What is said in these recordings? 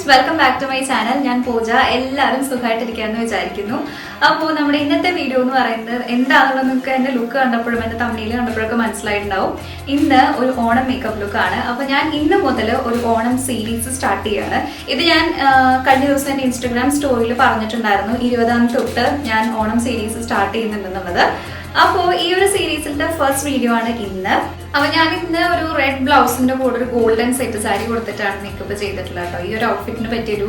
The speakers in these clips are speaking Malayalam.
Welcome back to my channel. ഞാൻ പൂജ. എല്ലാവരും സുഖമായിട്ടിരിക്കാമെന്ന് വിചാരിക്കുന്നു. അപ്പോൾ നമ്മുടെ ഇന്നത്തെ വീഡിയോ എന്ന് പറയുന്നത് എന്താണെന്നുള്ളത് നിങ്ങൾക്ക് എൻ്റെ ലുക്ക് കണ്ടപ്പോഴും എൻ്റെ തമ്മിൽ കണ്ടപ്പോഴൊക്കെ മനസ്സിലായിട്ടുണ്ടാവും. ഇന്ന് ഒരു ഓണം മേക്കപ്പ് ലുക്കാണ്. അപ്പോൾ ഞാൻ ഇന്ന് മുതൽ ഒരു ഓണം സീരീസ് സ്റ്റാർട്ട് ചെയ്യാണ്. ഇത് ഞാൻ കഴിഞ്ഞ ദിവസം എൻ്റെ ഇൻസ്റ്റഗ്രാം സ്റ്റോറിയിൽ പറഞ്ഞിട്ടുണ്ടായിരുന്നു 20-ാം തൊട്ട് ഞാൻ ഓണം സീരീസ് സ്റ്റാർട്ട് ചെയ്യുന്നുണ്ടെന്നുള്ളത്. അപ്പോൾ ഈ ഒരു സീരീസിന്റെ ഫസ്റ്റ് വീഡിയോ ആണ് ഇന്ന്. അപ്പോൾ ഞാൻ ഇന്ന് ഒരു റെഡ് ബ്ലൗസിന്റെ കൂടെ ഒരു ഗോൾഡൻ സെറ്റ് സാരി കൊടുത്തിട്ടാണ് മേക്കപ്പ് ചെയ്തിട്ടുള്ളത് കേട്ടോ. ഈ ഒരു ഔട്ട്ഫിറ്റിന് പറ്റിയൊരു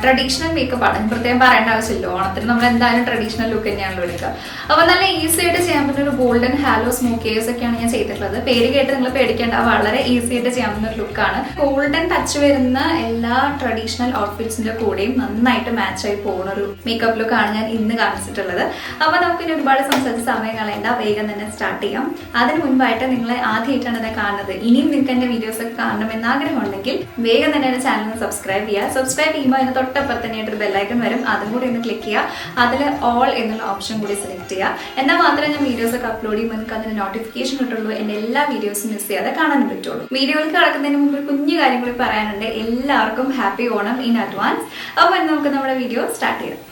ട്രഡീഷണൽ മേക്കപ്പ് ആണ്. പ്രത്യേകം പറയേണ്ട ആവശ്യമില്ല. ഓണത്തിന് നമ്മൾ എന്തായാലും ട്രഡീഷണൽ ലുക്ക് തന്നെയാണല്ലോ എടുക്കുക. അപ്പോൾ നല്ല ഈസി ആയിട്ട് ചെയ്യാൻ പറ്റുന്ന ഒരു ഗോൾഡൻ ഹാലോ സ്മോക്കേഴ്സ് ഒക്കെയാണ് ഞാൻ ചെയ്തിട്ടുള്ളത്. പേര് കേട്ട് നിങ്ങൾ പേടിക്കേണ്ട, വളരെ ഈസി ആയിട്ട് ചെയ്യാൻ പറ്റുന്ന ഒരു ലുക്കാണ്. ഗോൾഡൻ ടച്ച് വരുന്ന എല്ലാ ട്രഡീഷണൽ ഔട്ട്ഫിറ്റ്സിന്റെ കൂടെയും നന്നായിട്ട് മാച്ചായി പോകുന്ന ഒരു മേക്കപ്പ് ലുക്കാണ് ഞാൻ ഇന്ന് കാണിച്ചിട്ടുള്ളത്. അപ്പോൾ നമുക്കിനി ഒരുപാട് സംസാരിച്ച സമയം കളയണ്ട, വേഗം തന്നെ സ്റ്റാർട്ട് ചെയ്യാം. അതിന് മുൻപായിട്ട് നിങ്ങൾ ആദ്യമായിട്ടാണ് എന്നെ കാണുന്നത്, ഇനിയും നിങ്ങൾക്ക് എൻ്റെ വീഡിയോസ് ഒക്കെ കാണണമെന്ന് ആഗ്രഹമുണ്ടെങ്കിൽ വേഗം തന്നെ എൻ്റെ ചാനൽ സബ്സ്ക്രൈബ് ചെയ്യുക. സബ്സ്ക്രൈബ് ചെയ്യുമ്പോൾ അതിന് തൊട്ടപ്പുറത്ത് തന്നെയായിട്ടൊരു ബെല്ലൈക്കൺ വരും. അതും കൂടി ഒന്ന് ക്ലിക്ക് ചെയ്യുക. അതിൽ ഓൾ എന്നുള്ള ഓപ്ഷൻ കൂടി സെലക്ട് ചെയ്യുക. എന്നാൽ മാത്രമേ ഞാൻ വീഡിയോസ് ഒക്കെ അപ്ലോഡ് ചെയ്യുമ്പോൾ നിങ്ങൾക്ക് അതിന് നോട്ടിഫിക്കേഷൻ കിട്ടുള്ളൂ. എൻ്റെ എല്ലാ വീഡിയോസും മിസ് ചെയ്യാതെ കാണാനും പറ്റുള്ളൂ. വീഡിയോയിൽ കിടക്കുന്നതിന് മുമ്പ് ഒരു കുഞ്ഞു കാര്യം കൂടി പറയാനുണ്ട്. എല്ലാവർക്കും ഹാപ്പി ഓണം ഇൻ അഡ്വാൻസ്. അപ്പോൾ നമുക്ക് നമ്മുടെ വീഡിയോ സ്റ്റാർട്ട് ചെയ്യാം.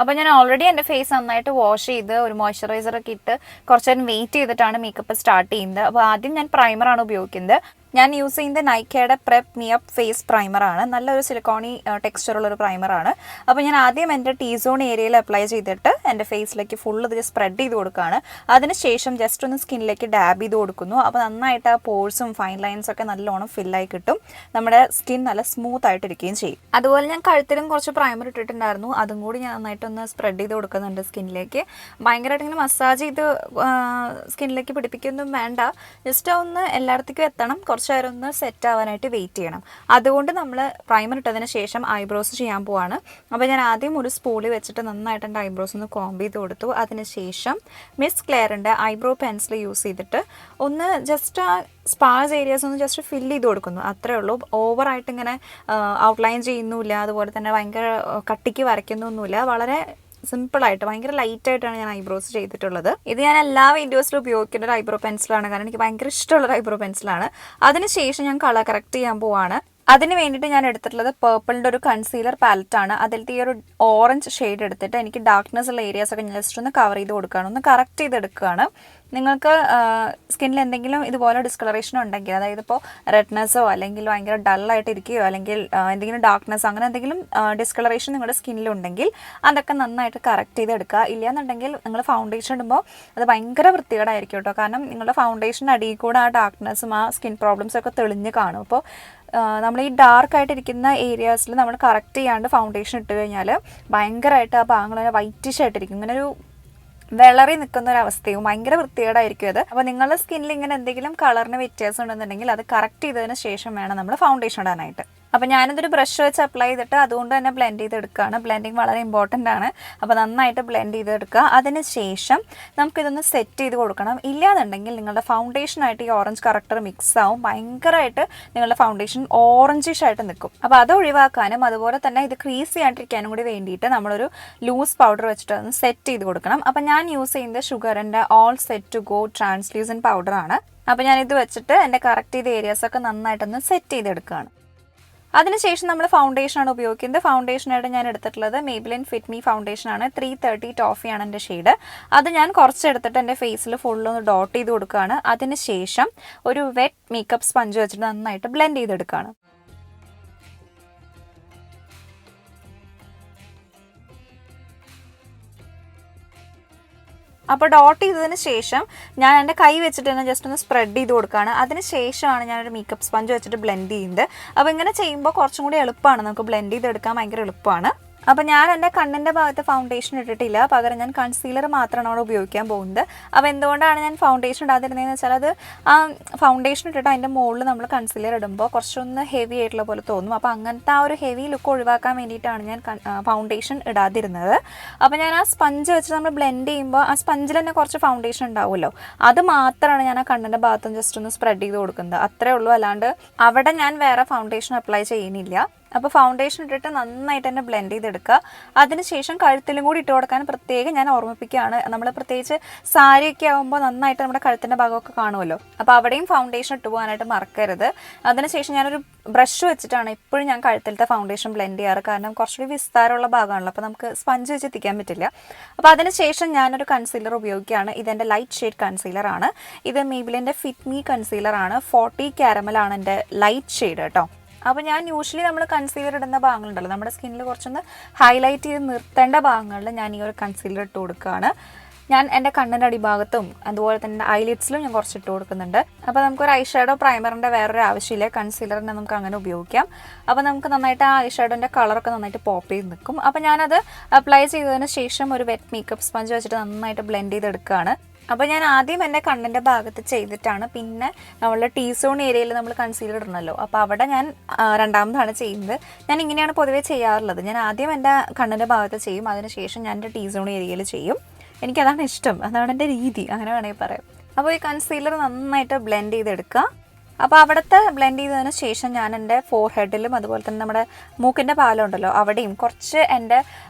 അപ്പോൾ ഞാൻ ഓൾറെഡി എൻ്റെ ഫേസ് നന്നായിട്ട് വാഷ് ചെയ്ത് ഒരു മോയ്സ്ചറൈസർ ഒക്കെ ഇട്ട് കുറച്ച് നേരം വെയിറ്റ് ചെയ്തിട്ടാണ് മേക്കപ്പ് സ്റ്റാർട്ട് ചെയ്യുന്നത്. അപ്പോൾ ആദ്യം ഞാൻ പ്രൈമറാണ് ഉപയോഗിക്കുന്നത്. ഞാൻ യൂസ് ചെയ്യുന്നത് നൈക്കയുടെ പ്രെപ്പ് മീ അപ്പ് ഫേസ് പ്രൈമറാണ്. നല്ലൊരു സിലിക്കോണി ടെക്സ്ചറുള്ളൊരു പ്രൈമറാണ്. അപ്പോൾ ഞാൻ ആദ്യം എൻ്റെ ടീ സോൺ ഏരിയയിൽ അപ്ലൈ ചെയ്തിട്ട് എൻ്റെ ഫേസിലേക്ക് ഫുൾ ഇത് സ്പ്രെഡ് ചെയ്ത് കൊടുക്കുകയാണ്. അതിനുശേഷം ജസ്റ്റ് ഒന്ന് സ്കിന്നിലേക്ക് ഡാബ് ചെയ്ത് കൊടുക്കുന്നു. അപ്പോൾ നന്നായിട്ട് ആ പോഴ്സും ഫൈൻ ലൈൻസും ഒക്കെ നല്ലോണം ഫില്ലായി കിട്ടും. നമ്മുടെ സ്കിൻ നല്ല സ്മൂത്ത് ആയിട്ടിരിക്കുകയും ചെയ്യും. അതുപോലെ ഞാൻ കഴുത്തിലും കുറച്ച് പ്രൈമർ ഇട്ടിട്ടുണ്ടായിരുന്നു. അതും കൂടി ഞാൻ നന്നായിട്ടൊന്ന് സ്പ്രെഡ് ചെയ്ത് കൊടുക്കുന്നുണ്ട് സ്കിന്നിലേക്ക്. ഭയങ്കരമായിട്ട് ഇങ്ങനെ മസാജ് ചെയ്ത് സ്കിന്നിലേക്ക് പിടിപ്പിക്കൊന്നും വേണ്ട. ജസ്റ്റ് ഒന്ന് എല്ലായിടത്തേക്കും എത്തണം. കുറച്ച് നേരം ഒന്ന് സെറ്റ് ആവാനായിട്ട് വെയിറ്റ് ചെയ്യണം. അതുകൊണ്ട് നമ്മൾ പ്രൈമർ ഇട്ടതിന് ശേഷം ഐബ്രോസ് ചെയ്യാൻ പോവാണ്. അപ്പോൾ ഞാൻ ആദ്യം ഒരു സ്പൂളി വെച്ചിട്ട് നന്നായിട്ട് എൻ്റെ ഐബ്രോസ് ഒന്ന് കോംബ് ചെയ്ത് കൊടുത്തു. അതിനുശേഷം മിസ് ക്ലെയറിൻ്റെ ഐബ്രോ പെൻസിൽ യൂസ് ചെയ്തിട്ട് ഒന്ന് ജസ്റ്റ് ആ സ്പാർസ് ഏരിയാസ് ഒന്ന് ജസ്റ്റ് ഫില്ല് ചെയ്ത് കൊടുക്കുന്നു. അത്രേ ഉള്ളൂ. ഓവറായിട്ട് ഇങ്ങനെ ഔട്ട്ലൈൻ ചെയ്യുന്നില്ല, അതുപോലെ തന്നെ ഭയങ്കര കട്ടിക്ക് വരയ്ക്കുന്നൊന്നുമില്ല. വളരെ സിമ്പിളായിട്ട് ഭയങ്കര ലൈറ്റായിട്ടാണ് ഞാൻ ഐബ്രോസ് ചെയ്തിട്ടുള്ളത്. ഇത് ഞാൻ എല്ലാ വീഡിയോസിലും ഉപയോഗിക്കുന്ന ഒരു ഐബ്രോ പെൻസിലാണ്, കാരണം എനിക്ക് ഭയങ്കര ഇഷ്ടമുള്ളൊരു ഐബ്രോ പെൻസിലാണ്. അതിനുശേഷം ഞാൻ കളർ കറക്റ്റ് ചെയ്യാൻ പോവാണ്. അതിന് വേണ്ടിയിട്ട് ഞാൻ എടുത്തിട്ടുള്ളത് പേർപ്പിളിൻ്റെ ഒരു കൺസീലർ പാലറ്റാണ്. അതിലത്തെ ഈ ഒരു ഓറഞ്ച് ഷെയ്ഡ് എടുത്തിട്ട് എനിക്ക് ഡാർക്ക്നെസ് ഉള്ള ഏരിയാസൊക്കെ ഞാൻ ജസ്റ്റ് ഒന്ന് കവർ ചെയ്ത് കൊടുക്കുകയാണ്, ഒന്ന് കറക്റ്റ് ചെയ്തെടുക്കുകയാണ്. നിങ്ങൾക്ക് സ്കിന്നിൽ എന്തെങ്കിലും ഇതുപോലെ ഡിസ്കളറേഷൻ ഉണ്ടെങ്കിൽ, അതായത് ഇപ്പോൾ റെഡ്നെസ്സോ അല്ലെങ്കിൽ ഭയങ്കര ഡള്ളായിട്ട് ഇരിക്കുകയോ അല്ലെങ്കിൽ എന്തെങ്കിലും ഡാർക്ക്നെസ്സോ അങ്ങനെ എന്തെങ്കിലും ഡിസ്കളറേഷൻ നിങ്ങളുടെ സ്കിന്നിലുണ്ടെങ്കിൽ അതൊക്കെ നന്നായിട്ട് കറക്റ്റ് ചെയ്തെടുക്കുക. ഇല്ലയെന്നുണ്ടെങ്കിൽ നിങ്ങൾ ഫൗണ്ടേഷൻ ഇടുമ്പോൾ അത് ഭയങ്കര വൃത്തികേടായിരിക്കും കേട്ടോ. കാരണം നിങ്ങളുടെ ഫൗണ്ടേഷൻ അടിയിൽ കൂടെ ആ ഡാർക്ക്നെസ്സും ആ സ്കിൻ പ്രോബ്ലംസും ഒക്കെ തെളിഞ്ഞ് കാണും. അപ്പോൾ നമ്മൾ ഈ ഡാർക്കായിട്ടിരിക്കുന്ന ഏരിയാസിൽ നമ്മൾ കറക്റ്റ് ചെയ്യാണ്ട് ഫൗണ്ടേഷൻ ഇട്ട് കഴിഞ്ഞാൽ ഭയങ്കരമായിട്ട് ആ ഭാഗങ്ങൾ വൈറ്റിഷ് ആയിട്ടിരിക്കും. ഇങ്ങനെ ഒരു വിളറി നിൽക്കുന്ന ഒരു അവസ്ഥയും ഭയങ്കര വൃത്തികേടായിരിക്കും അത്. അപ്പോൾ നിങ്ങളുടെ സ്കിന്നിൽ ഇങ്ങനെ എന്തെങ്കിലും കളറിന് വ്യത്യാസം ഉണ്ടെന്നുണ്ടെങ്കിൽ അത് കറക്റ്റ് ചെയ്തതിന് ശേഷം വേണം നമ്മൾ ഫൗണ്ടേഷൻ ഇടാനായിട്ട്. അപ്പോൾ ഞാനിതൊരു ബ്രഷ് വെച്ച് അപ്ലൈ ചെയ്തിട്ട് അതുകൊണ്ട് തന്നെ ബ്ലെൻഡ് ചെയ്തെടുക്കുകയാണ്. ബ്ലെൻഡിങ് വളരെ ഇമ്പോർട്ടൻ്റ് ആണ്. അപ്പോൾ നന്നായിട്ട് ബ്ലെൻഡ് ചെയ്തെടുക്കുക. അതിന് ശേഷം നമുക്കിതൊന്ന് സെറ്റ് ചെയ്ത് കൊടുക്കണം. ഇല്ലാന്നുണ്ടെങ്കിൽ നിങ്ങളുടെ ഫൗണ്ടേഷനായിട്ട് ഈ ഓറഞ്ച് കറക്റ്റർ മിക്സ് ആവും. ഭയങ്കരമായിട്ട് നിങ്ങളുടെ ഫൗണ്ടേഷൻ ഓറഞ്ചിഷ് ആയിട്ട് നിൽക്കും. അപ്പോൾ അത് ഒഴിവാക്കാനും അതുപോലെ തന്നെ ഇത് ക്രീസ് ചെയ്യാണ്ടിരിക്കാനും കൂടി വേണ്ടിയിട്ട് നമ്മളൊരു ലൂസ് പൗഡർ വെച്ചിട്ട് ഒന്ന് സെറ്റ് ചെയ്ത് കൊടുക്കണം. അപ്പോൾ ഞാൻ യൂസ് ചെയ്യുന്നത് ഷുഗറിൻ്റെ all set to go translucent പൗഡറാണ്. അപ്പോൾ ഞാനിത് വെച്ചിട്ട് എൻ്റെ കറക്റ്റ് ചെയ്ത ഏരിയാസൊക്കെ നന്നായിട്ടൊന്ന് സെറ്റ് ചെയ്തെടുക്കുകയാണ്. അതിനുശേഷം നമ്മൾ ഫൗണ്ടേഷനാണ് ഉപയോഗിക്കുന്നത്. ഫൗണ്ടേഷനായിട്ട് ഞാൻ എടുത്തിട്ടുള്ളത് Maybelline Fit Me ഫൗണ്ടേഷനാണ്. 330 ടോഫിയാണ് എൻ്റെ ഷെയ്ഡ്. അത് ഞാൻ കുറച്ചെടുത്തിട്ട് എൻ്റെ ഫേസിൽ ഫുള്ളൊന്ന് ഡോട്ട് ചെയ്ത് കൊടുക്കുകയാണ്. അതിനുശേഷം ഒരു വെറ്റ് മേക്കപ്പ് സ്പഞ്ച് വെച്ചിട്ട് നന്നായിട്ട് ബ്ലെൻഡ് ചെയ്തെടുക്കുകയാണ്. അപ്പോൾ ഡോട്ട് ചെയ്തതിന് ശേഷം ഞാൻ എൻ്റെ കൈ വെച്ചിട്ട് തന്നെ ജസ്റ്റ് ഒന്ന് സ്പ്രെഡ് ചെയ്ത് കൊടുക്കുകയാണ്. അതിന് ശേഷമാണ് ഞാനൊരു മേക്കപ്പ് സ്പഞ്ച് വെച്ചിട്ട് ബ്ലെൻഡ് ചെയ്യുന്നത്. അപ്പോൾ ഇങ്ങനെ ചെയ്യുമ്പോൾ കുറച്ചും കൂടി എളുപ്പമാണ്, നമുക്ക് ബ്ലെൻഡ് ചെയ്തെടുക്കാൻ ഭയങ്കര എളുപ്പമാണ്. അപ്പോൾ ഞാൻ എൻ്റെ കണ്ണിൻ്റെ ഭാഗത്ത് ഫൗണ്ടേഷൻ ഇട്ടിട്ടില്ല, പകരം ഞാൻ കൺസീലർ മാത്രമാണ് അവിടെ ഉപയോഗിക്കാൻ പോകുന്നത്. അപ്പോൾ എന്തുകൊണ്ടാണ് ഞാൻ ഫൗണ്ടേഷൻ ഇടാതിരുന്നതെന്ന് വെച്ചാൽ അത് ആ ഫൗണ്ടേഷൻ ഇട്ടിട്ട് അതിൻ്റെ മുകളിൽ നമ്മൾ കൺസീലർ ഇടുമ്പോൾ കുറച്ചൊന്ന് ഹെവി ആയിട്ടുള്ള പോലെ തോന്നും. അപ്പോൾ അങ്ങനത്തെ ആ ഒരു ഹെവി ലുക്ക് ഒഴിവാക്കാൻ വേണ്ടിയിട്ടാണ് ഞാൻ ഫൗണ്ടേഷൻ ഇടാതിരുന്നത്. അപ്പോൾ ഞാൻ ആ സ്പഞ്ച് വെച്ച് നമ്മൾ ബ്ലെൻഡ് ചെയ്യുമ്പോൾ ആ സ്പഞ്ചിൽ തന്നെ കുറച്ച് ഫൗണ്ടേഷൻ ഉണ്ടാവുമല്ലോ, അത് മാത്രമാണ് ഞാൻ ആ കണ്ണിൻ്റെ ഭാഗത്തും ജസ്റ്റ് ഒന്ന് സ്പ്രെഡ് ചെയ്ത് കൊടുക്കുന്നത്. അത്രേ ഉള്ളൂ. അല്ലാണ്ട് അവിടെ ഞാൻ വേറെ ഫൗണ്ടേഷൻ അപ്ലൈ ചെയ്യുന്നില്ല. അപ്പോൾ ഫൗണ്ടേഷൻ ഇട്ടിട്ട് നന്നായിട്ട് തന്നെ ബ്ലെൻഡ് ചെയ്തെടുക്കുക. അതിനുശേഷം കഴുത്തിലും കൂടി ഇട്ട് കൊടുക്കാൻ പ്രത്യേകം ഞാൻ ഓർമ്മിപ്പിക്കുകയാണ്. നമ്മൾ പ്രത്യേകിച്ച് സാരിയൊക്കെ ആകുമ്പോൾ നന്നായിട്ട് നമ്മുടെ കഴുത്തിൻ്റെ ഭാഗമൊക്കെ കാണുമല്ലോ. അപ്പോൾ അവിടെയും ഫൗണ്ടേഷൻ ഇട്ട് പോകാനായിട്ട് മറക്കരുത്. അതിനുശേഷം ഞാനൊരു ബ്രഷ് വെച്ചിട്ടാണ് എപ്പോഴും ഞാൻ കഴുത്തിലത്തെ ഫൗണ്ടേഷൻ ബ്ലെൻഡ് ചെയ്യാറ്. കാരണം കുറച്ചുകൂടി വിസ്താരമുള്ള ഭാഗമാണല്ലോ, അപ്പോൾ നമുക്ക് സ്പഞ്ച് വെച്ച് എത്തിക്കാൻ പറ്റില്ല. അപ്പോൾ അതിനുശേഷം ഞാനൊരു കൺസീലർ ഉപയോഗിക്കുകയാണ്. ഇതെൻ്റെ ലൈറ്റ് ഷെയ്ഡ് കൺസീലറാണ്. ഇത് മേബിലിൻ്റെ ഫിറ്റ് മീ കൺസീലറാണ്. 40 കാരമലാണ് എൻ്റെ ലൈറ്റ് ഷെയ്ഡ് കേട്ടോ. അപ്പോൾ ഞാൻ യൂഷ്വലി നമ്മൾ കൺസീലർ ഇടുന്ന ഭാഗങ്ങളുണ്ടല്ലോ, നമ്മുടെ സ്കിന്നിൽ കുറച്ചൊന്ന് ഹൈലൈറ്റ് ചെയ്ത് നിർത്തേണ്ട ഭാഗങ്ങളിൽ ഞാൻ ഈ ഒരു കൺസീലർ ഇട്ട് കൊടുക്കുകയാണ്. ഞാൻ എൻ്റെ കണ്ണിൻ്റെ അടിഭാഗത്തും അതുപോലെ തന്നെ ഐലിഡ്സിലും ഞാൻ കുറച്ച് ഇട്ട് കൊടുക്കുന്നുണ്ട്. അപ്പോൾ നമുക്കൊരു ഐഷാഡോ പ്രൈമറിൻ്റെ വേറൊരു ആവശ്യമില്ല, കൺസീലറിനെ നമുക്ക് അങ്ങനെ ഉപയോഗിക്കാം. അപ്പോൾ നമുക്ക് നന്നായിട്ട് ആ ഐഷാഡോൻ്റെ കളറൊക്കെ നന്നായിട്ട് പോപ്പ് ചെയ്ത് നിൽക്കും. അപ്പോൾ ഞാനത് അപ്ലൈ ചെയ്തതിന് ശേഷം ഒരു വെറ്റ് മേക്കപ്പ് സ്പഞ്ച് വെച്ചിട്ട് നന്നായിട്ട് ബ്ലെൻഡ് ചെയ്തെടുക്കുകയാണ്. അപ്പോൾ ഞാൻ ആദ്യം എൻ്റെ കണ്ണിൻ്റെ ഭാഗത്ത് ചെയ്തിട്ടാണ് പിന്നെ നമ്മളുടെ ടീ സോൺ ഏരിയയിൽ നമ്മൾ കൺസീലർ ഇടണമല്ലോ, അപ്പോൾ അവിടെ ഞാൻ രണ്ടാമതാണ് ചെയ്യുന്നത്. ഞാൻ ഇങ്ങനെയാണ് പൊതുവേ ചെയ്യാറുള്ളത്. ഞാൻ ആദ്യം എൻ്റെ കണ്ണിൻ്റെ ഭാഗത്ത് ചെയ്യും, അതിനുശേഷം ഞാൻ എൻ്റെ ടീ സോൺ ഏരിയയിൽ ചെയ്യും. എനിക്കതാണ് ഇഷ്ടം, അതാണ് എൻ്റെ രീതി, അങ്ങനെ വേണമെങ്കിൽ പറയാം. അപ്പോൾ ഈ കൺസീലർ നന്നായിട്ട് ബ്ലെൻഡ് ചെയ്തെടുക്കുക. അപ്പോൾ അവിടുത്തെ ബ്ലെൻഡ് ചെയ്തതിന് ശേഷം ഞാൻ എൻ്റെ ഫോർഹെഡിലും അതുപോലെ തന്നെ നമ്മുടെ മൂക്കിൻ്റെ പാലം ഉണ്ടല്ലോ അവിടെയും കുറച്ച് എൻ്റെ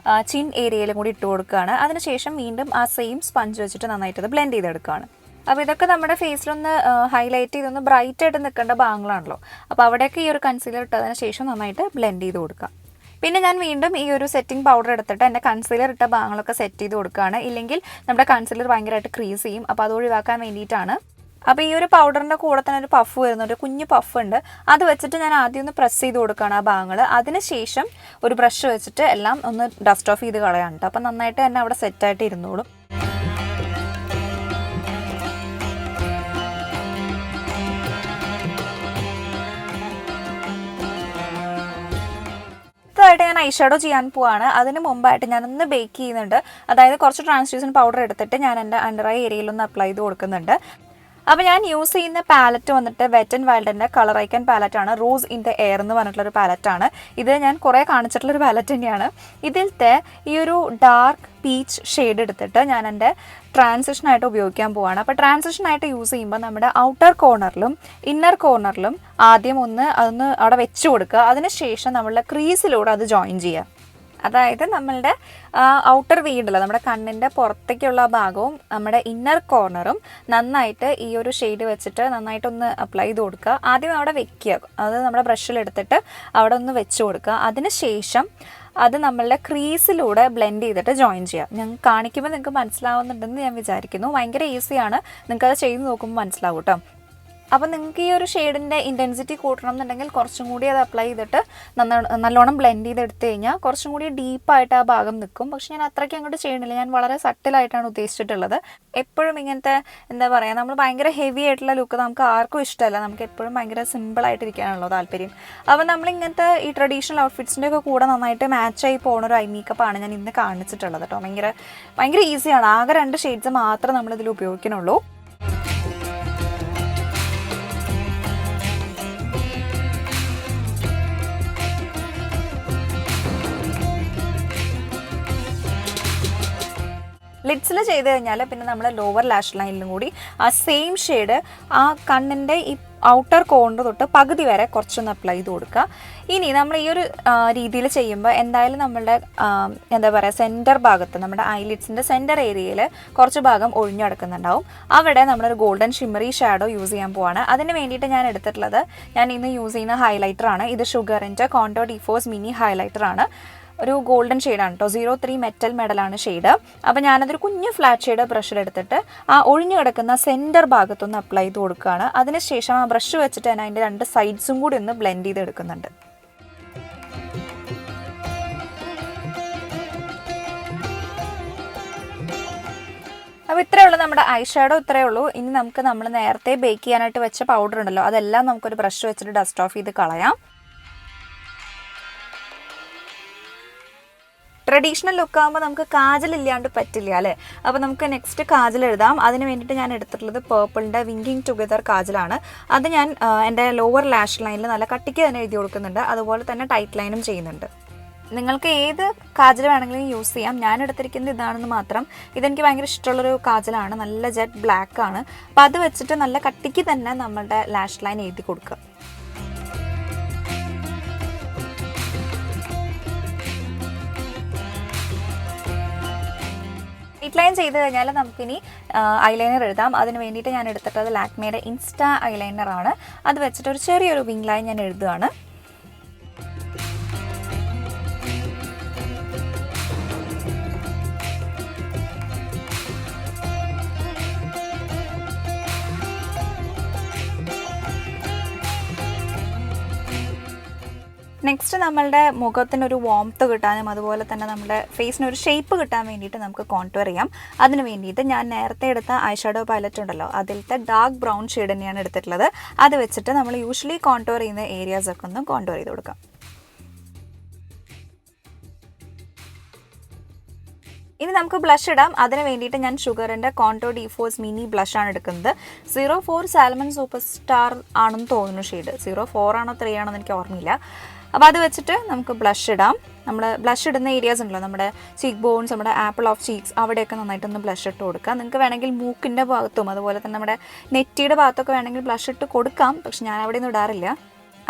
ചിൻ ഏരിയയിലും കൂടി ഇട്ട് കൊടുക്കുകയാണ്. അതിനുശേഷം വീണ്ടും ആ സെയിം സ്പഞ്ച് വെച്ചിട്ട് നന്നായിട്ട് ബ്ലെൻഡ് ചെയ്തെടുക്കുകയാണ്. അപ്പോൾ ഇതൊക്കെ നമ്മുടെ ഫേസിലൊന്ന് ഹൈലൈറ്റ് ചെയ്തൊന്ന് ബ്രൈറ്റ് ആയിട്ട് നിൽക്കേണ്ട ഭാഗങ്ങളാണല്ലോ, അപ്പോൾ അവിടെയൊക്കെ ഈ ഒരു കൺസീലർ ഇട്ടതിന് ശേഷം നന്നായിട്ട് ബ്ലെൻഡ് ചെയ്ത് കൊടുക്കുക. പിന്നെ ഞാൻ വീണ്ടും ഈ ഒരു സെറ്റിംഗ് പൗഡർ എടുത്തിട്ട് എൻ്റെ കൺസീലർ ഇട്ട ഭാഗങ്ങളൊക്കെ സെറ്റ് ചെയ്ത് കൊടുക്കുകയാണ്. ഇല്ലെങ്കിൽ നമ്മുടെ കൺസീലർ ഭയങ്കരമായിട്ട് ക്രീസ് ചെയ്യും, അപ്പോൾ അത് ഒഴിവാക്കാൻ വേണ്ടിയിട്ടാണ്. അപ്പോൾ ഈ ഒരു പൗഡറിൻ്റെ കൂടെ തന്നെ ഒരു പഫ് വരുന്നുണ്ട്, കുഞ്ഞ് പഫ് ഉണ്ട്. അത് വെച്ചിട്ട് ഞാൻ ആദ്യം ഒന്ന് പ്രസ് ചെയ്ത് കൊടുക്കുകയാണ് ആ ഭാഗങ്ങൾ. അതിനുശേഷം ഒരു ബ്രഷ് വെച്ചിട്ട് എല്ലാം ഒന്ന് ഡസ്റ്റ് ഓഫ് ചെയ്ത് കളയാണ് കേട്ടോ. അപ്പോൾ നന്നായിട്ട് തന്നെ അവിടെ സെറ്റായിട്ട് ഇരുന്നോളും. ായിട്ട് ഞാൻ ഐഷാഡോ ചെയ്യാൻ പോവാണ്. അതിന് മുമ്പായിട്ട് ഞാനൊന്ന് ബേക്ക് ചെയ്യുന്നുണ്ട്. അതായത് കുറച്ച് ട്രാൻസ്ലൂസൻറ്റ് പൗഡർ എടുത്തിട്ട് ഞാൻ എൻ്റെ അണ്ടർ ഐ ഏരിയയിലൊന്ന് അപ്ലൈ ചെയ്ത് കൊടുക്കുന്നുണ്ട്. അപ്പോൾ ഞാൻ യൂസ് ചെയ്യുന്ന പാലറ്റ് വന്നിട്ട് വെറ്റ് ആൻഡ് വൈൽഡിൻ്റെ കളർ ഐക്കൺ പാലറ്റാണ്. റോസ് ഇൻ ദ എയർ എന്ന് പറഞ്ഞിട്ടുള്ളൊരു പാലറ്റാണ്. ഇത് ഞാൻ കുറേ കാണിച്ചിട്ടുള്ളൊരു പാലറ്റ് തന്നെയാണ്. ഇതിലത്തെ ഈ ഒരു ഡാർക്ക് പീച്ച് ഷെയ്ഡ് എടുത്തിട്ട് ഞാൻ എൻ്റെ ട്രാൻസിഷനായിട്ട് ഉപയോഗിക്കാൻ പോവാണ്. അപ്പോൾ ട്രാൻസിഷനായിട്ട് യൂസ് ചെയ്യുമ്പോൾ നമ്മുടെ ഔട്ടർ കോർണറിലും ഇന്നർ കോർണറിലും ആദ്യം അതൊന്ന് അവിടെ വെച്ച് കൊടുക്കുക. അതിനുശേഷം നമ്മളുടെ ക്രീസിലൂടെ അത് ജോയിൻ ചെയ്യുക. അതായത് നമ്മളുടെ ഔട്ടർ വീണ്ടല്ലോ, നമ്മുടെ കണ്ണിൻ്റെ പുറത്തേക്കുള്ള ഭാഗവും നമ്മുടെ ഇന്നർ കോർണറും നന്നായിട്ട് ഈ ഒരു ഷെയ്ഡ് വെച്ചിട്ട് നന്നായിട്ടൊന്ന് അപ്ലൈ ചെയ്ത് കൊടുക്കുക. ആദ്യം അവിടെ വെക്കുക, അത് നമ്മുടെ ബ്രഷിലെടുത്തിട്ട് അവിടെ ഒന്ന് വെച്ച് കൊടുക്കുക. അതിനുശേഷം അത് നമ്മളുടെ ക്രീസിലൂടെ ബ്ലെൻഡ് ചെയ്തിട്ട് ജോയിൻ ചെയ്യുക. ഞാൻ കാണിക്കുമ്പോൾ നിങ്ങൾക്ക് മനസ്സിലാവുന്നുണ്ടെന്ന് ഞാൻ വിചാരിക്കുന്നു. ഭയങ്കര ഈസിയാണ്, നിങ്ങൾക്കത് ചെയ്ത് നോക്കുമ്പോൾ മനസ്സിലാവും കേട്ടോ. അപ്പോൾ നിങ്ങൾക്ക് ഈ ഒരു ഷെയ്ഡിൻ്റെ ഇൻറ്റൻസിറ്റി കൂട്ടണം എന്നുണ്ടെങ്കിൽ കുറച്ചും കൂടി അത് അപ്ലൈ ചെയ്തിട്ട് നല്ലോണം ബ്ലെൻഡ് ചെയ്തെടുത്ത് കഴിഞ്ഞാൽ കുറച്ചും കൂടി ഡീപ്പായിട്ട് ആ ഭാഗം നിൽക്കും. പക്ഷെ ഞാൻ അത്രയ്ക്ക് അങ്ങോട്ട് ചെയ്യണില്ല, ഞാൻ വളരെ സട്ടിലായിട്ടാണ് ഉദ്ദേശിച്ചിട്ടുള്ളത്. എപ്പോഴും ഇങ്ങനത്തെ എന്താ പറയുക, നമ്മൾ ഭയങ്കര ഹെവി ആയിട്ടുള്ള ലുക്ക് നമുക്ക് ആർക്കും ഇഷ്ടമല്ല. നമുക്ക് എപ്പോഴും ഭയങ്കര സിമ്പിളായിട്ടിരിക്കാനുള്ളൂ താല്പര്യം. അപ്പോൾ നമ്മളിങ്ങനത്തെ ഈ ട്രഡീഷണൽ ഔട്ട്ഫിറ്റ്സിൻ്റെ ഒക്കെ കൂടെ നന്നായിട്ട് മാച്ചായി പോകുന്ന ഒരു ഐ മേക്കപ്പാണ് ഞാൻ ഇന്ന് കാണിച്ചിട്ടുള്ളത് കേട്ടോ. ഭയങ്കര ഈസിയാണ്. ആകെ 2 ഷെയ്ഡ്സ് മാത്രമേ നമ്മളിതിൽ ഉപയോഗിക്കുന്നുള്ളൂ. ലിഡ്സിൽ ചെയ്ത് കഴിഞ്ഞാൽ പിന്നെ നമ്മൾ ലോവർ ലാഷ് ലൈനിലും കൂടി ആ സെയിം ഷെയ്ഡ് ആ കണ്ണിൻ്റെ ഈ ഔട്ടർ കോർണർ തൊട്ട് പകുതി വരെ കുറച്ചൊന്ന് അപ്ലൈ ചെയ്ത് കൊടുക്കുക. ഇനി നമ്മൾ ഈ ഒരു രീതിയിൽ ചെയ്യുമ്പോൾ എന്തായാലും നമ്മളുടെ എന്താ പറയുക സെൻറ്റർ ഭാഗത്ത് നമ്മുടെ ഐലിഡ്സിൻ്റെ സെൻറ്റർ ഏരിയയിൽ കുറച്ച് ഭാഗം ഒഴിഞ്ഞു കിടക്കുന്നുണ്ടാവും. അവിടെ നമ്മളൊരു ഗോൾഡൻ ഷിമ്മറി ഷാഡോ യൂസ് ചെയ്യാൻ പോവാണ്. അതിന് വേണ്ടിയിട്ട് ഞാൻ എടുത്തിട്ടുള്ളത്, ഞാൻ ഇന്ന് യൂസ് ചെയ്യുന്ന ഹൈലൈറ്ററാണ്. ഇത് ഷുഗറിൻ്റെ കോണ്ടോ ഡിഫോഴ്സ് മിനി ഹൈലൈറ്ററാണ്. ഒരു ഗോൾഡൻ ഷെയ്ഡാണ് കേട്ടോ. 03 മെറ്റൽ മെഡലാണ് ഷെയ്ഡ്. അപ്പോൾ ഞാനതൊരു കുഞ്ഞ് ഫ്ലാറ്റ് ഷെയ്ഡ് ബ്രഷിലെടുത്തിട്ട് ആ ഒഴിഞ്ഞു കിടക്കുന്ന സെൻറ്റർ ഭാഗത്തൊന്ന് അപ്ലൈ ചെയ്ത് കൊടുക്കുകയാണ്. അതിനുശേഷം ആ ബ്രഷ് വെച്ചിട്ട് ഞാൻ അതിൻ്റെ 2 സൈഡ്സും കൂടി ഒന്ന് ബ്ലെൻഡ് ചെയ്തെടുക്കുന്നുണ്ട്. അപ്പോൾ ഇത്രയേ ഉള്ളൂ നമ്മുടെ ഐഷാഡോ, ഇത്രയേ ഉള്ളൂ. ഇനി നമ്മൾ നേരത്തെ ബേക്ക് ചെയ്യാനായിട്ട് വെച്ച പൗഡർ ഉണ്ടല്ലോ, അതെല്ലാം നമുക്കൊരു ബ്രഷ് വെച്ചിട്ട് ഡസ്റ്റ് ഓഫ് ചെയ്ത് കളയാം. ട്രഡീഷണൽ ലുക്ക് ആകുമ്പോൾ നമുക്ക് കാജൽ ഇല്ലാണ്ട് പറ്റില്ല അല്ലേ. അപ്പോൾ നമുക്ക് നെക്സ്റ്റ് കാജൽ എഴുതാം. അതിന് വേണ്ടിയിട്ട് ഞാൻ എടുത്തിട്ടുള്ളത് പേർപ്പിളിൻ്റെ വിങ്കിങ് ടുഗദർ കാജലാണ്. അത് ഞാൻ എൻ്റെ ലോവർ ലാഷ് ലൈനിൽ നല്ല കട്ടിക്ക് തന്നെ എഴുതി കൊടുക്കുന്നുണ്ട്. അതുപോലെ തന്നെ ടൈറ്റ് ലൈനും ചെയ്യുന്നുണ്ട്. നിങ്ങൾക്ക് ഏത് കാജൽ വേണമെങ്കിലും യൂസ് ചെയ്യാം. ഞാൻ എടുത്തിരിക്കുന്നത് ഇതാണെന്ന് മാത്രം. ഇതെനിക്ക് ഭയങ്കര ഇഷ്ടമുള്ളൊരു കാജലാണ്. നല്ല ജെറ്റ് ബ്ലാക്ക് ആണ്. അപ്പോൾ അത് വെച്ചിട്ട് നല്ല കട്ടിക്ക് തന്നെ നമ്മളുടെ ലാഷ് ലൈൻ എഴുതി കൊടുക്കുക. നെറ്റ് ലൈൻ ചെയ്ത് കഴിഞ്ഞാൽ നമുക്കിനി ഐലൈനർ എഴുതാം. അതിന് വേണ്ടിയിട്ട് ഞാൻ എടുത്തിട്ടത് ലാക്മേയുടെ ഇൻസ്റ്റാ ഐലൈനറാണ്. അത് വെച്ചിട്ട് ഒരു ചെറിയൊരു വിങ് ലൈൻ ഞാൻ എഴുതുകയാണ്. നെക്സ്റ്റ് നമ്മളുടെ മുഖത്തിനൊരു വാംത്ത് കിട്ടാനും അതുപോലെ തന്നെ നമ്മുടെ ഫേസിനൊരു ഷേപ്പ് കിട്ടാൻ വേണ്ടിയിട്ട് നമുക്ക് കോൺടൂർ ചെയ്യാം. അതിന് വേണ്ടിയിട്ട് ഞാൻ നേരത്തെ എടുത്ത ഐഷാഡോ പാലറ്റ് ഉണ്ടല്ലോ, അതിലത്തെ ഡാർക്ക് ബ്രൗൺ ഷെയ്ഡ് തന്നെയാണ് എടുത്തിട്ടുള്ളത്. അത് വെച്ചിട്ട് നമ്മൾ യൂഷ്വലി കോൺടൂർ ചെയ്യുന്ന ഏരിയാസൊക്കെ ഒന്ന് കോൺടൂർ ചെയ്ത് കൊടുക്കാം. ഇനി നമുക്ക് ബ്ലഷ് ഇടാം. അതിന് വേണ്ടിയിട്ട് ഞാൻ ഷുഗറിൻ്റെ കോൺടൂർ ഡീഫോഴ്സ് മിനി ബ്ലഷാണ് എടുക്കുന്നത്. 04 സാൽമൺ സൂപ്പർ സ്റ്റാർ ആണെന്ന് തോന്നുന്നു ഷെയ്ഡ്. 04 ആണോ 3 ആണോ എന്ന് എനിക്ക് ഓർമ്മയില്ല. അപ്പോൾ അത് വെച്ചിട്ട് നമുക്ക് ബ്ലഷ് ഇടാം. നമ്മൾ ബ്ലഷ് ഇടുന്ന ഏരിയാസ് ഉണ്ടല്ലോ, നമ്മുടെ ചീക്ക് ബോൺസ്, നമ്മുടെ ആപ്പിൾ ഓഫ് ചീക്സ്, അവിടെയൊക്കെ നന്നായിട്ടൊന്ന് ബ്ലഷ് ഇട്ട് കൊടുക്കാം. നിങ്ങൾക്ക് വേണമെങ്കിൽ മൂക്കിൻ്റെ ഭാഗത്തും അതുപോലെ തന്നെ നമ്മുടെ നെറ്റിയുടെ ഭാഗത്തൊക്കെ വേണമെങ്കിൽ ബ്ലഷ് ഇട്ട് കൊടുക്കാം. പക്ഷെ ഞാൻ അവിടെ ഒന്നും ഇടാറില്ല.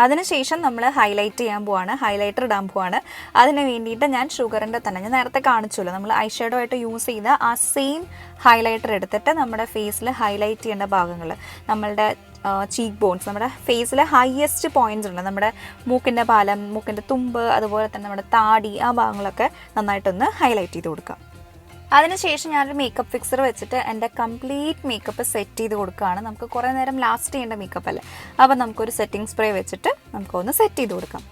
അതിനുശേഷം നമ്മൾ ഹൈലൈറ്റ് ചെയ്യാൻ പോവാണ്, ഹൈലൈറ്റർ ഇടാൻ പോവാണ്. അതിന് വേണ്ടിയിട്ട് ഞാൻ ഷുഗറിൻ്റെ തന്നെ, ഞാൻ നേരത്തെ കാണിച്ചല്ലോ, നമ്മൾ ഐഷാഡോ ആയിട്ട് യൂസ് ചെയ്ത ആ സെയിം ഹൈലൈറ്റർ എടുത്തിട്ട് നമ്മുടെ ഫേസിൽ ഹൈലൈറ്റ് ചെയ്യേണ്ട ഭാഗങ്ങൾ, നമ്മളുടെ ചീക്ക് ബോൺസ്, നമ്മുടെ ഫേസിലെ ഹയസ്റ്റ് പോയിൻറ്റ്സ് ഉണ്ട്, നമ്മുടെ മൂക്കിൻ്റെ പാലം, മൂക്കിൻ്റെ തുമ്പ്, അതുപോലെ തന്നെ നമ്മുടെ താടി, ആ ഭാഗങ്ങളൊക്കെ നന്നായിട്ടൊന്ന് ഹൈലൈറ്റ് ചെയ്ത് കൊടുക്കാം. അതിനുശേഷം ഞാനൊരു മേക്കപ്പ് ഫിക്സർ വെച്ചിട്ട് എൻ്റെ കംപ്ലീറ്റ് മേക്കപ്പ് സെറ്റ് ചെയ്ത് കൊടുക്കുകയാണ്. നമുക്ക് കുറേ നേരം ലാസ്റ്റ് ചെയ്യേണ്ട മേക്കപ്പ് അല്ലേ, അപ്പോൾ നമുക്കൊരു സെറ്റിംഗ് സ്പ്രേ വെച്ചിട്ട് നമുക്കൊന്ന് സെറ്റ് ചെയ്ത് കൊടുക്കാം.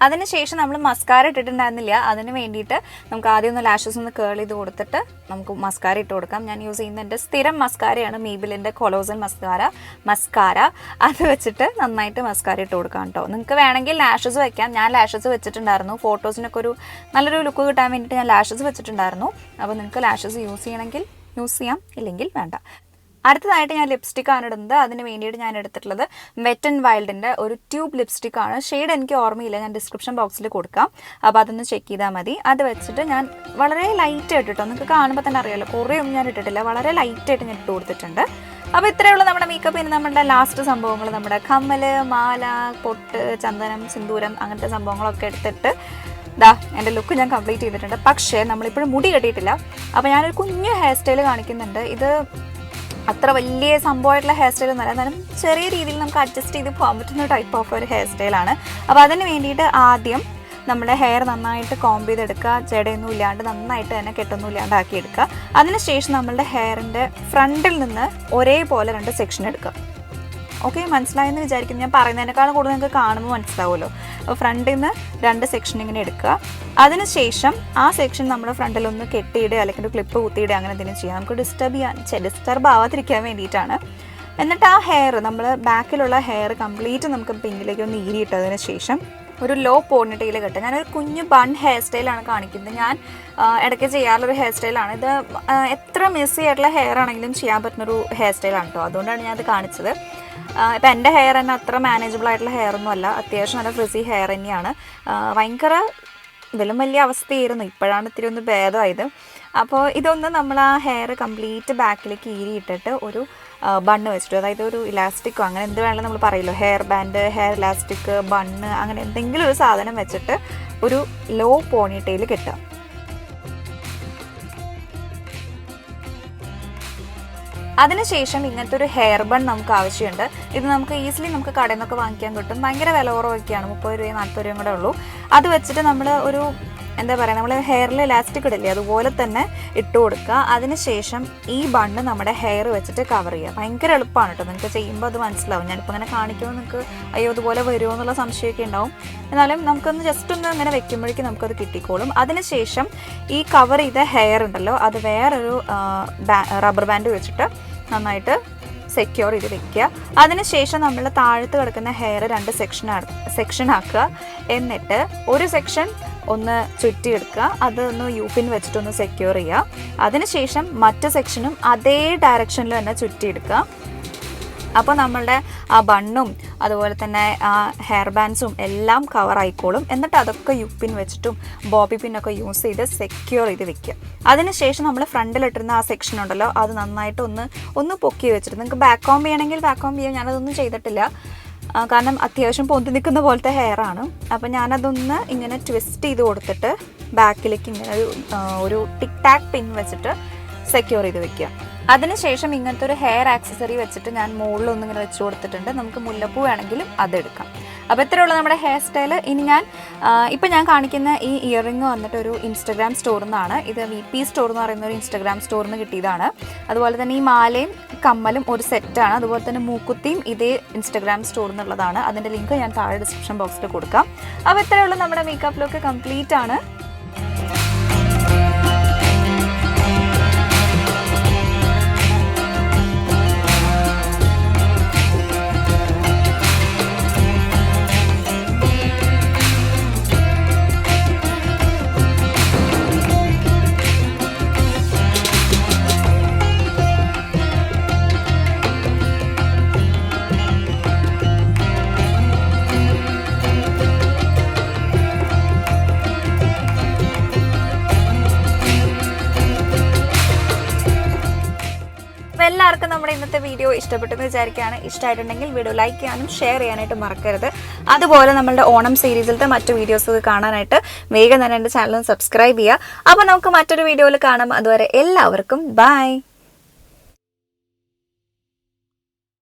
അതിനുശേഷം നമ്മൾ മസ്കാര ഇട്ടിട്ടുണ്ടായിരുന്നില്ല. അതിന് വേണ്ടിയിട്ട് നമുക്ക് ആദ്യം ഒന്ന് ലാഷസ് ഒന്ന് കേൾ ചെയ്ത് കൊടുത്തിട്ട് നമുക്ക് മസ്കാര ഇട്ട് കൊടുക്കാം. ഞാൻ യൂസ് ചെയ്യുന്ന എൻ്റെ സ്ഥിരം മസ്കാരയാണ് മെയ്ബിലിൻ്റെ കൊലോസൽ മസ്കാര. അത് വെച്ചിട്ട് നന്നായിട്ട് മസ്കാര ഇട്ട് കൊടുക്കാം കേട്ടോ. നിങ്ങൾക്ക് വേണമെങ്കിൽ ലാഷസ് വെക്കാം. ഞാൻ ലാഷസ് വെച്ചിട്ടുണ്ടായിരുന്നു. ഫോട്ടോസിനൊക്കെ ഒരു നല്ലൊരു ലുക്ക് കിട്ടാൻ വേണ്ടിയിട്ട് ഞാൻ ലാഷസ് വെച്ചിട്ടുണ്ടായിരുന്നു. അപ്പോൾ നിങ്ങൾക്ക് ലാഷസ് യൂസ് ചെയ്യണമെങ്കിൽ യൂസ് ചെയ്യാം, ഇല്ലെങ്കിൽ വേണ്ട. അടുത്തതായിട്ട് ഞാൻ ലിപ്സ്റ്റിക്കാണ് ഇടുന്നത്. അതിന് വേണ്ടിയിട്ട് ഞാൻ എടുത്തിട്ടുള്ളത് വെറ്റ് ആൻഡ് വൈൽഡിൻ്റെ ഒരു ട്യൂബ് ലിപ്സ്റ്റിക്കാണ്. ഷെയ്ഡ് എനിക്ക് ഓർമ്മയില്ല, ഞാൻ ഡിസ്ക്രിപ്ഷൻ ബോക്സിൽ കൊടുക്കാം. അപ്പോൾ അതൊന്ന് ചെക്ക് ചെയ്താൽ മതി. അത് വെച്ചിട്ട് ഞാൻ വളരെ ലൈറ്റായിട്ട് ഇട്ടോ, നിങ്ങൾക്ക് കാണുമ്പോൾ തന്നെ അറിയാമല്ലോ, കുറേ ഒന്നും ഞാൻ ഇട്ടിട്ടില്ല, വളരെ ലൈറ്റായിട്ട് ഞാൻ ഇട്ട് കൊടുത്തിട്ടുണ്ട്. അപ്പോൾ ഇത്രയുള്ള നമ്മുടെ മേക്കപ്പ്. ഇനി നമ്മുടെ ലാസ്റ്റ് സംഭവങ്ങൾ, നമ്മുടെ കമ്മൽ, മാല, പൊട്ട്, ചന്ദനം, സിന്ദൂരം, അങ്ങനത്തെ സംഭവങ്ങളൊക്കെ എടുത്തിട്ട് എൻ്റെ ലുക്ക് ഞാൻ കംപ്ലീറ്റ് ചെയ്തിട്ടുണ്ട്. പക്ഷേ നമ്മളിപ്പോഴും മുടി കെട്ടിയിട്ടില്ല. അപ്പോൾ ഞാനൊരു കുഞ്ഞു ഹെയർ സ്റ്റൈൽ കാണിക്കുന്നുണ്ട്. ഇത് അത്ര വലിയ സംഭവമായിട്ടുള്ള ഹെയർ സ്റ്റൈൽ ഒന്നുമല്ല, എന്നാലും ചെറിയ രീതിയിൽ നമുക്ക് അഡ്ജസ്റ്റ് ചെയ്ത് പോകാൻ പറ്റുന്ന ടൈപ്പ് ഓഫ് ഒരു ഹെയർ സ്റ്റൈലാണ്. അപ്പോൾ അതിന് വേണ്ടിയിട്ട് ആദ്യം നമ്മുടെ ഹെയർ നന്നായിട്ട് കോംബ് ചെയ്തെടുക്കുക. ജടയൊന്നും ഇല്ലാണ്ട് നന്നായിട്ട് തന്നെ കെട്ടൊന്നും ഇല്ലാണ്ട് ആക്കിയെടുക്കുക. അതിനുശേഷം നമ്മളുടെ ഹെയറിൻ്റെ ഫ്രണ്ടിൽ നിന്ന് ഒരേപോലെ 2 സെക്ഷൻ എടുക്കുക. ഓക്കെ, മനസ്സിലായെന്ന് വിചാരിക്കുന്നു. ഞാൻ പറയുന്നതിനേക്കാളും കൂടുതൽ നിങ്ങൾക്ക് കാണുമ്പോൾ മനസ്സിലാവുമല്ലോ. അപ്പോൾ ഫ്രണ്ടിൽ നിന്ന് 2 സെക്ഷൻ ഇങ്ങനെ എടുക്കുക. അതിനുശേഷം ആ സെക്ഷൻ നമ്മൾ ഫ്രണ്ടിലൊന്ന് കെട്ടിയിടുക, അല്ലെങ്കിൽ ക്ലിപ്പ് കുത്തിയിടുക, അങ്ങനെ എന്തെങ്കിലും ചെയ്യാം. നമുക്ക് ഡിസ്റ്റർബ് ആവാതിരിക്കാൻ വേണ്ടിയിട്ടാണ്. എന്നിട്ട് ആ ഹെയർ, നമ്മൾ ബാക്കിലുള്ള ഹെയർ കംപ്ലീറ്റ് നമുക്ക് പിന്നിലേക്ക് ഒന്ന് ഈരിയിട്ടതിന് ശേഷം ഒരു ലോ പോണിറ്റയിൽ കെട്ടുക. ഞാനൊരു കുഞ്ഞു ബൺ ഹെയർ സ്റ്റൈലാണ് കാണിക്കുന്നത്. ഞാൻ ഇടയ്ക്ക് ചെയ്യാറുള്ളൊരു ഹെയർ സ്റ്റൈലാണ് ഇത്. എത്ര മെസ്സി ആയിട്ടുള്ള ഹെയർ ആണെങ്കിലും ചെയ്യാൻ പറ്റുന്നൊരു ഹെയർ സ്റ്റൈലാണ് കേട്ടോ. അതുകൊണ്ടാണ് ഞാനത് കാണിച്ചത്. ഇപ്പം എൻ്റെ ഹെയർ തന്നെ അത്ര മാനേജബിൾ ആയിട്ടുള്ള ഹെയർ ഒന്നും അല്ല, അത്യാവശ്യം നല്ല ഫ്രിസി ഹെയർ തന്നെയാണ്. ഭയങ്കര ഇതിലും വലിയ അവസ്ഥയായിരുന്നു, ഇപ്പോഴാണ് ഇത്തിരി ഒന്ന് ഭേദമായത്. അപ്പോൾ ഇതൊന്ന് നമ്മൾ ആ ഹെയർ കംപ്ലീറ്റ് ബാക്കിലേക്ക് ഈരിയിട്ടിട്ട് ഒരു ബണ്ണ് വെച്ചിട്ട്, അതായത് ഒരു ഇലാസ്റ്റിക്കോ അങ്ങനെ എന്ത് വേണമെങ്കിലും നമ്മൾ പറയുമല്ലോ, hair band, hair elastic, bun, അങ്ങനെ എന്തെങ്കിലും ഒരു സാധനം വെച്ചിട്ട് ഒരു ലോ പോണിറ്റയിൽ കെട്ടുക. അതിനുശേഷം ഇങ്ങനത്തെ ഒരു ഹെയർ ബൺ നമുക്ക് ആവശ്യമുണ്ട്. ഇത് നമുക്ക് ഈസിലി നമുക്ക് കടയിൽ നിന്നൊക്കെ വാങ്ങിക്കാൻ കിട്ടും. ഭയങ്കര വില കുറവൊക്കെയാണ്, 30 രൂപ 40 രൂപയും കൂടെ ഉള്ളൂ. അത് വെച്ചിട്ട് നമ്മൾ ഒരു എന്താ പറയുക, നമ്മൾ ഹെയറിൽ ഇലാസ്റ്റിക് ഇടില്ലേ, അതുപോലെ തന്നെ ഇട്ട് കൊടുക്കുക. അതിനുശേഷം ഈ ബണ്ണ് നമ്മുടെ ഹെയർ വെച്ചിട്ട് കവർ ചെയ്യുക. ഭയങ്കര എളുപ്പമാണ് കേട്ടോ, നിങ്ങൾക്ക് ചെയ്യുമ്പോൾ അത് മനസ്സിലാവും. ഞാനിപ്പോൾ ഇങ്ങനെ കാണിക്കുമ്പോൾ നിങ്ങൾക്ക് അയ്യോ അതുപോലെ വരുമോ എന്നുള്ള സംശയമൊക്കെ ഉണ്ടാവും. എന്നാലും നമുക്കൊന്ന് ജസ്റ്റ് ഒന്ന് ഇങ്ങനെ വെക്കുമ്പോഴേക്കും നമുക്കത് കിട്ടിക്കോളും. അതിനുശേഷം ഈ കവർ ചെയ്ത ഹെയർ ഉണ്ടല്ലോ, അത് വേറൊരു റബ്ബർ ബാൻഡ് വെച്ചിട്ട് നന്നായിട്ട് സെക്യൂർ ചെയ്ത് വെക്കുക. അതിനുശേഷം നമ്മൾ താഴത്ത് കിടക്കുന്ന ഹെയർ 2 സെക്ഷൻ ആക്കുക. എന്നിട്ട് ഒരു സെക്ഷൻ ഒന്ന് ചുറ്റിയെടുക്കുക, അതൊന്ന് യൂപിൻ വെച്ചിട്ടൊന്ന് സെക്യൂർ ചെയ്യുക. അതിനുശേഷം മറ്റു സെക്ഷനും അതേ ഡയറക്ഷനിൽ തന്നെ ചുറ്റിയെടുക്കുക. അപ്പോൾ നമ്മളുടെ ആ ബണ്ണും അതുപോലെ തന്നെ ആ ഹെയർ ബാൻഡ്സും എല്ലാം കവർ ആയിക്കോളും. എന്നിട്ട് അതൊക്കെ യുപ്പിൻ വെച്ചിട്ടും ബോബി പിന്നൊക്കെ യൂസ് ചെയ്ത് സെക്യൂർ ചെയ്ത് വെക്കുക. അതിനുശേഷം നമ്മൾ ഫ്രണ്ടിലിട്ടിരുന്ന ആ സെക്ഷൻ ഉണ്ടല്ലോ, അത് നന്നായിട്ട് ഒന്ന് പൊക്കി വെച്ചിട്ട്, നിങ്ങൾക്ക് ബാക്ക് കോംബ് ചെയ്യണമെങ്കിൽ ബാക്ക് കോംബ് ചെയ്യാം. ഞാനതൊന്നും ചെയ്തിട്ടില്ല, കാരണം അത്യാവശ്യം പൊന്തി നിൽക്കുന്ന പോലത്തെ ഹെയർ ആണ്. അപ്പോൾ ഞാനതൊന്ന് ഇങ്ങനെ ട്വിസ്റ്റ് ചെയ്ത് കൊടുത്തിട്ട് ബാക്കിലേക്ക് ഇങ്ങനെ ഒരു ടിക് ടാക് പിൻ വെച്ചിട്ട് സെക്യൂർ ചെയ്ത് വെക്കുക. അതിനുശേഷം ഇങ്ങനത്തെ ഒരു ഹെയർ ആക്സസറി വെച്ചിട്ട് ഞാൻ മുകളിലൊന്നും ഇങ്ങനെ വെച്ച് കൊടുത്തിട്ടുണ്ട്. നമുക്ക് മുല്ലപ്പൂ വേണമെങ്കിലും അതെടുക്കാം. അപ്പോൾ ഇത്രയുള്ള നമ്മുടെ ഹെയർ സ്റ്റൈൽ. ഇനി ഇപ്പം ഞാൻ കാണിക്കുന്ന ഈ ഇയറിംഗ് വന്നിട്ട് ഒരു ഇൻസ്റ്റഗ്രാം സ്റ്റോറിൽ നിന്നാണ്. ഇത് VP സ്റ്റോർ എന്ന് പറയുന്ന ഒരു ഇൻസ്റ്റഗ്രാം സ്റ്റോറിൽ നിന്ന് കിട്ടിയതാണ്. അതുപോലെ തന്നെ ഈ മാലയും കമ്മലും ഒരു സെറ്റാണ്. അതുപോലെ തന്നെ മൂക്കുത്തിയും ഇതേ ഇൻസ്റ്റഗ്രാം സ്റ്റോറിൽ നിന്നുള്ളതാണ്. അതിൻ്റെ ലിങ്ക് ഞാൻ താഴെ ഡിസ്ക്രിപ്ഷൻ ബോക്സിൽ കൊടുക്കാം. അപ്പോൾ ഇത്രയുള്ള നമ്മുടെ മേക്കപ്പ് ലുക്ക് കംപ്ലീറ്റ് ആണ്. എല്ലാവർക്കും നമ്മുടെ ഇന്നത്തെ വീഡിയോ ഇഷ്ടപ്പെട്ടെന്ന് വിചാരിക്കുകയാണ്. ഇഷ്ടമായിട്ടുണ്ടെങ്കിൽ വീഡിയോ ലൈക്ക് ചെയ്യാനും ഷെയർ ചെയ്യാനായിട്ട് മറക്കരുത്. അതുപോലെ നമ്മളുടെ ഓണം സീരീസിലത്തെ മറ്റു വീഡിയോസ് കാണാനായിട്ട് വേഗം തന്നെ എൻ്റെ ചാനൽ സബ്സ്ക്രൈബ് ചെയ്യുക. അപ്പോൾ നമുക്ക് മറ്റൊരു വീഡിയോയിൽ കാണാം. അതുവരെ എല്ലാവർക്കും ബൈ.